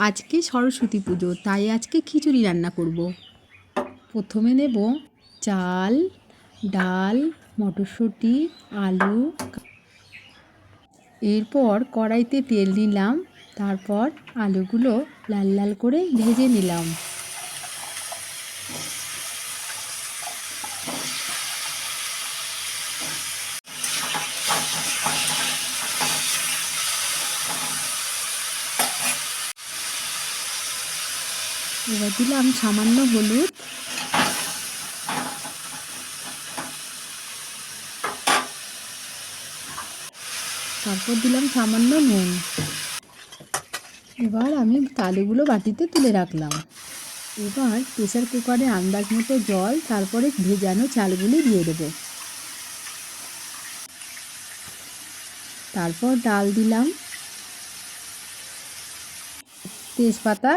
আজকে সরস্বতী পুজো, তাই আজকে খিচুড়ি রান্না করব। প্রথমে নেব চাল, ডাল, মটরশুঁটি, আলু। এরপর কড়াইতে তেল নিলাম, তারপর আলুগুলো লাল লাল করে ভেজে নিলাম। এবার দিলাম সামান্য হলুদ, তারপর দিলাম সামান্য নুন। এবার আমি আলুগুলো বাটিতে তুলে রাখলাম। এবার প্রেসার কুকারে আন্দাজ মতো জল, তারপরে ভেজানো চালগুলি দিয়ে দেবো। তারপর ডাল দিলাম, তেজপাতা,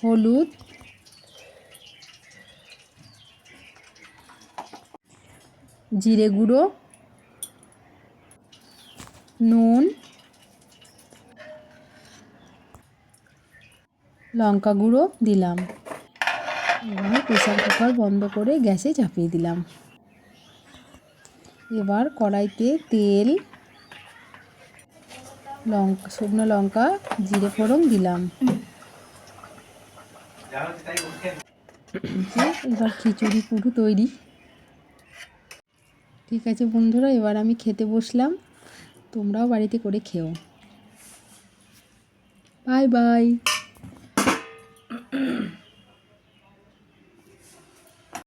হলুদ, জিরে গুঁড়ো, নুন, লঙ্কা গুঁড়ো দিলাম। এবার প্রেসার কুকার বন্ধ করে গ্যাসে চাপিয়ে দিলাম। এবার কড়াইতে তেল, শুকনো লঙ্কা, জিরে ফোড়ন দিলাম। এবার খিচুড়ি পুরো তৈরি। ঠিক আছে বন্ধুরা, এবার আমি খেতে বসলাম। তোমরাও বাড়িতে করে খেও। Bye bye.